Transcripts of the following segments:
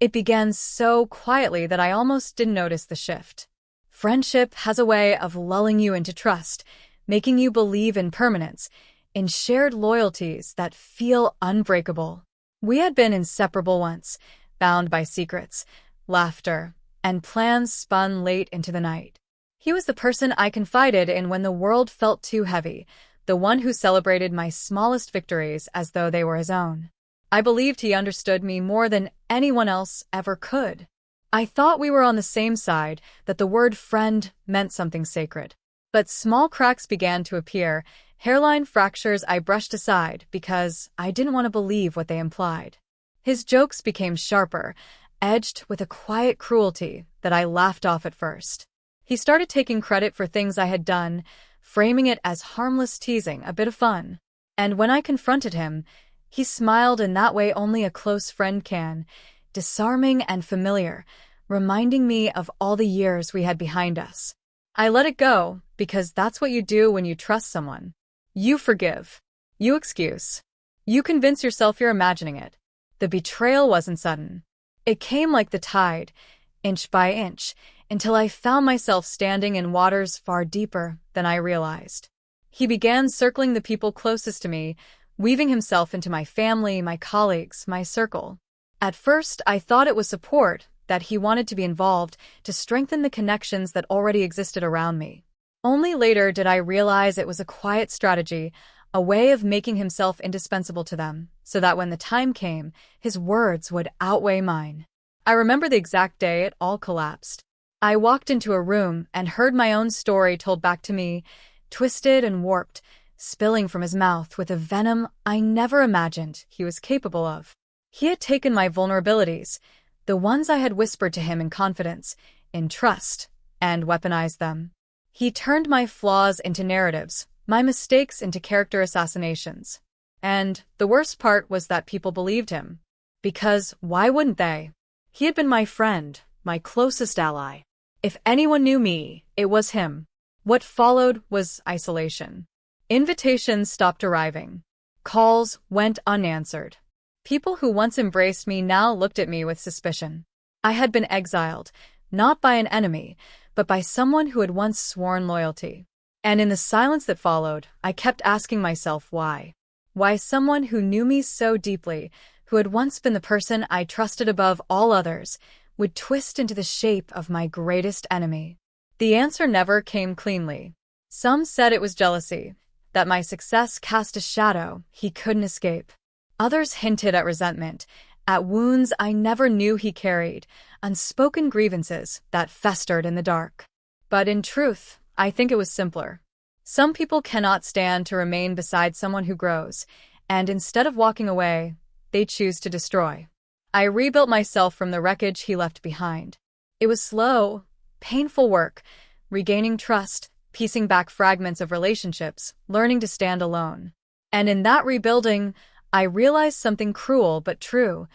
It began so quietly that I almost didn't notice the shift. Friendship has a way of lulling you into trust, making you believe in permanence, in shared loyalties that feel unbreakable. We had been inseparable once, bound by secrets, laughter, and plans spun late into the night. He was the person I confided in when the world felt too heavy, the one who celebrated my smallest victories as though they were his own. I believed he understood me more than anyone else ever could. I thought we were on the same side, that the word friend meant something sacred. But small cracks began to appear, hairline fractures I brushed aside because I didn't want to believe what they implied. His jokes became sharper, edged with a quiet cruelty that I laughed off at first. He started taking credit for things I had done, framing it as harmless teasing, a bit of fun. And when I confronted him, he smiled in that way only a close friend can, disarming and familiar, reminding me of all the years we had behind us. I let it go, because that's what you do when you trust someone. You forgive. You excuse. You convince yourself you're imagining it. The betrayal wasn't sudden. It came like the tide, inch by inch, until I found myself standing in waters far deeper than I realized. He began circling the people closest to me, weaving himself into my family, my colleagues, my circle. At first, I thought it was support, that he wanted to be involved, to strengthen the connections that already existed around me. Only later did I realize it was a quiet strategy, a way of making himself indispensable to them, so that when the time came, his words would outweigh mine. I remember the exact day it all collapsed. I walked into a room and heard my own story told back to me, twisted and warped, spilling from his mouth with a venom I never imagined he was capable of. He had taken my vulnerabilities, the ones I had whispered to him in confidence, in trust, and weaponized them. He turned my flaws into narratives, my mistakes into character assassinations. And the worst part was that people believed him. Because why wouldn't they? He had been my friend, my closest ally. If anyone knew me, it was him. What followed was isolation. Invitations stopped arriving. Calls went unanswered. People who once embraced me now looked at me with suspicion. I had been exiled, not by an enemy, but by someone who had once sworn loyalty. And in the silence that followed, I kept asking myself why. Why someone who knew me so deeply, who had once been the person I trusted above all others, would twist into the shape of my greatest enemy. The answer never came cleanly. Some said it was jealousy, that my success cast a shadow he couldn't escape. Others hinted at resentment, at wounds I never knew he carried, unspoken grievances that festered in the dark. But in truth, I think it was simpler. Some people cannot stand to remain beside someone who grows, and instead of walking away, they choose to destroy. I rebuilt myself from the wreckage he left behind. It was slow, painful work, regaining trust, piecing back fragments of relationships, learning to stand alone. And in that rebuilding, I realized something cruel but true.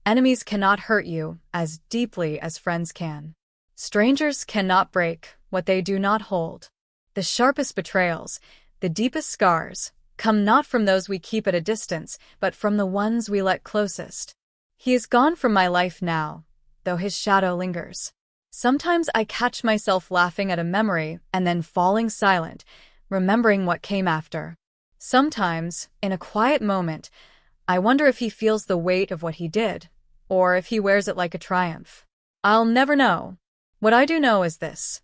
Enemies cannot hurt you as deeply as friends can. Strangers cannot break what they do not hold. The sharpest betrayals, the deepest scars, come not from those we keep at a distance, but from the ones we let closest. He is gone from my life now, though his shadow lingers. Sometimes I catch myself laughing at a memory and then falling silent, remembering what came after. Sometimes, in a quiet moment, I wonder if he feels the weight of what he did, or if he wears it like a triumph. I'll never know. What I do know is this.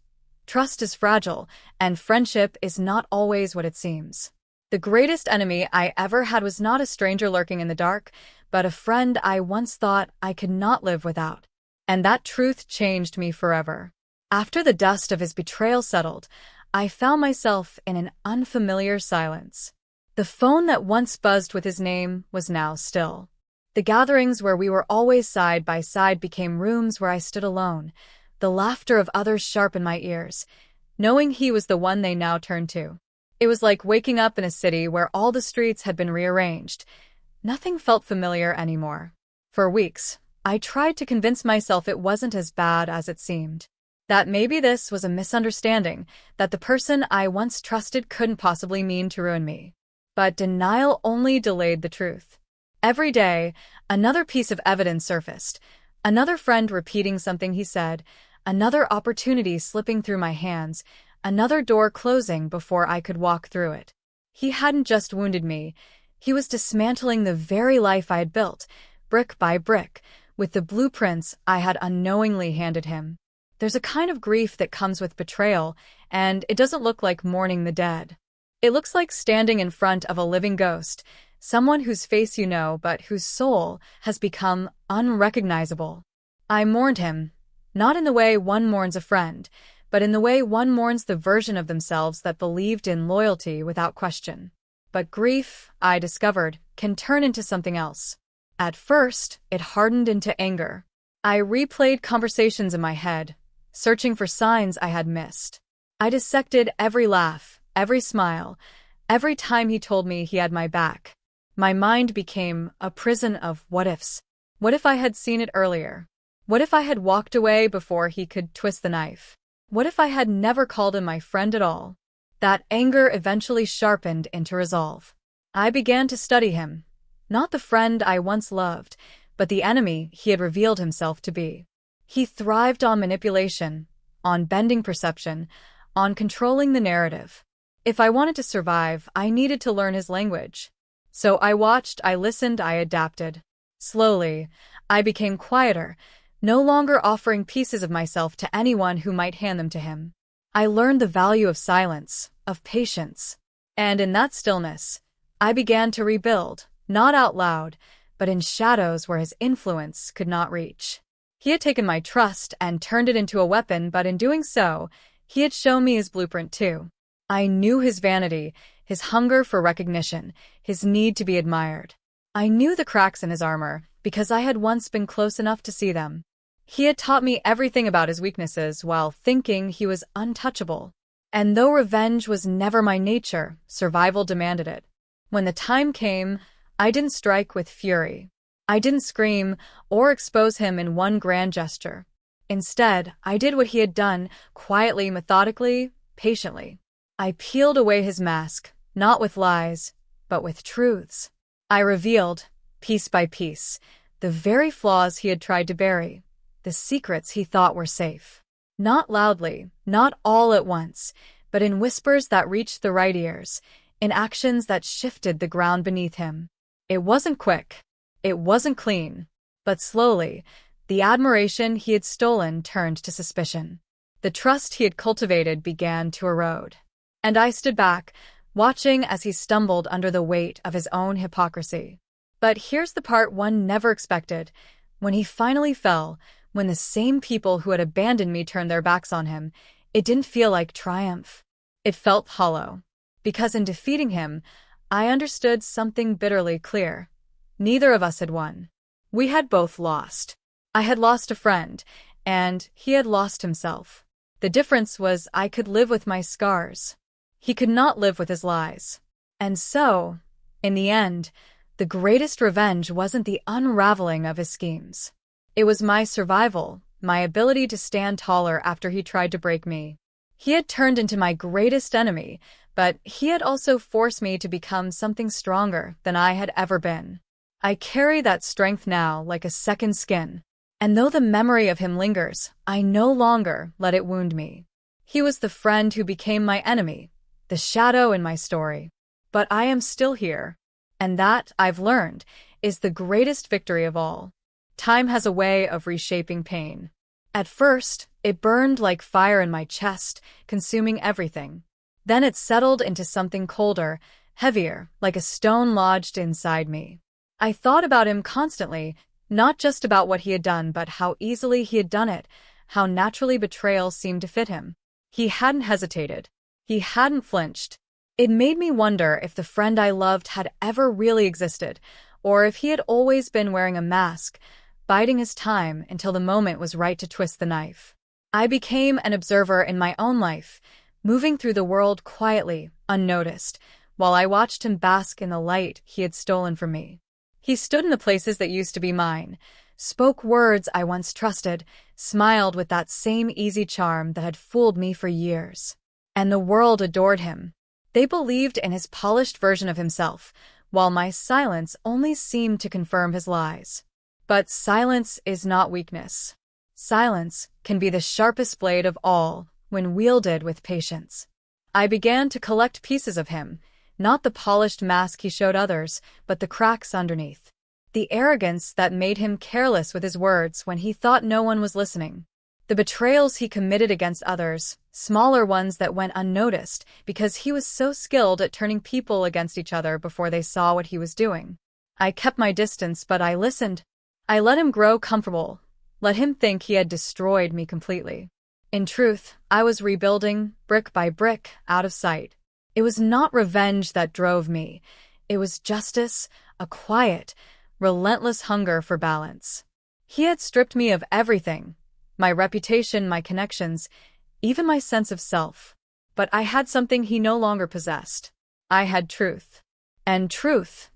Trust is fragile, and friendship is not always what it seems. The greatest enemy I ever had was not a stranger lurking in the dark, but a friend I once thought I could not live without. And that truth changed me forever. After the dust of his betrayal settled, I found myself in an unfamiliar silence. The phone that once buzzed with his name was now still. The gatherings where we were always side by side became rooms where I stood alone, the laughter of others sharp in my ears, knowing he was the one they now turned to. It was like waking up in a city where all the streets had been rearranged. Nothing felt familiar anymore. For weeks, I tried to convince myself it wasn't as bad as it seemed. That maybe this was a misunderstanding, that the person I once trusted couldn't possibly mean to ruin me. But denial only delayed the truth. Every day, another piece of evidence surfaced. Another friend repeating something he said, another opportunity slipping through my hands, another door closing before I could walk through it. He hadn't just wounded me, he was dismantling the very life I had built, brick by brick, with the blueprints I had unknowingly handed him. There's a kind of grief that comes with betrayal, and it doesn't look like mourning the dead. It looks like standing in front of a living ghost, someone whose face you know but whose soul has become unrecognizable. I mourned him, not in the way one mourns a friend, but in the way one mourns the version of themselves that believed in loyalty without question. But grief, I discovered, can turn into something else. At first, it hardened into anger. I replayed conversations in my head, searching for signs I had missed. I dissected every laugh, every smile, every time he told me he had my back. My mind became a prison of what-ifs. What if I had seen it earlier? What if I had walked away before he could twist the knife? What if I had never called him my friend at all? That anger eventually sharpened into resolve. I began to study him, not the friend I once loved, but the enemy he had revealed himself to be. He thrived on manipulation, on bending perception, on controlling the narrative. If I wanted to survive, I needed to learn his language. So I watched, I listened, I adapted. Slowly, I became quieter, no longer offering pieces of myself to anyone who might hand them to him. I learned the value of silence, of patience. And in that stillness, I began to rebuild, not out loud, but in shadows where his influence could not reach. He had taken my trust and turned it into a weapon, but in doing so, he had shown me his blueprint too. I knew his vanity, his hunger for recognition, his need to be admired. I knew the cracks in his armor because I had once been close enough to see them. He had taught me everything about his weaknesses while thinking he was untouchable. And though revenge was never my nature, survival demanded it. When the time came, I didn't strike with fury. I didn't scream or expose him in one grand gesture. Instead, I did what he had done, quietly, methodically, patiently. I peeled away his mask, not with lies, but with truths. I revealed, piece by piece, the very flaws he had tried to bury, the secrets he thought were safe. Not loudly, not all at once, but in whispers that reached the right ears, in actions that shifted the ground beneath him. It wasn't quick. It wasn't clean. But slowly, the admiration he had stolen turned to suspicion. The trust he had cultivated began to erode. And I stood back, watching as he stumbled under the weight of his own hypocrisy. But here's the part one never expected. When he finally fell, when the same people who had abandoned me turned their backs on him, it didn't feel like triumph. It felt hollow. Because in defeating him, I understood something bitterly clear. Neither of us had won. We had both lost. I had lost a friend, and he had lost himself. The difference was I could live with my scars. He could not live with his lies. And so, in the end, the greatest revenge wasn't the unraveling of his schemes. It was my survival, my ability to stand taller after he tried to break me. He had turned into my greatest enemy, but he had also forced me to become something stronger than I had ever been. I carry that strength now like a second skin. And though the memory of him lingers, I no longer let it wound me. He was the friend who became my enemy, the shadow in my story. But I am still here. And that, I've learned, is the greatest victory of all. Time has a way of reshaping pain. At first, it burned like fire in my chest, consuming everything. Then it settled into something colder, heavier, like a stone lodged inside me. I thought about him constantly, not just about what he had done, but how easily he had done it, how naturally betrayal seemed to fit him. He hadn't hesitated. He hadn't flinched. It made me wonder if the friend I loved had ever really existed, or if he had always been wearing a mask, biding his time until the moment was right to twist the knife. I became an observer in my own life, moving through the world quietly, unnoticed, while I watched him bask in the light he had stolen from me. He stood in the places that used to be mine, spoke words I once trusted, smiled with that same easy charm that had fooled me for years. And the world adored him. They believed in his polished version of himself, while my silence only seemed to confirm his lies. But silence is not weakness. Silence can be the sharpest blade of all when wielded with patience. I began to collect pieces of him, not the polished mask he showed others, but the cracks underneath. The arrogance that made him careless with his words when he thought no one was listening. The betrayals he committed against others, smaller ones that went unnoticed because he was so skilled at turning people against each other before they saw what he was doing. I kept my distance, but I listened. I let him grow comfortable, let him think he had destroyed me completely. In truth, I was rebuilding, brick by brick, out of sight. It was not revenge that drove me. It was justice, a quiet, relentless hunger for balance. He had stripped me of everything, my reputation, my connections, even my sense of self. But I had something he no longer possessed. I had truth. And truth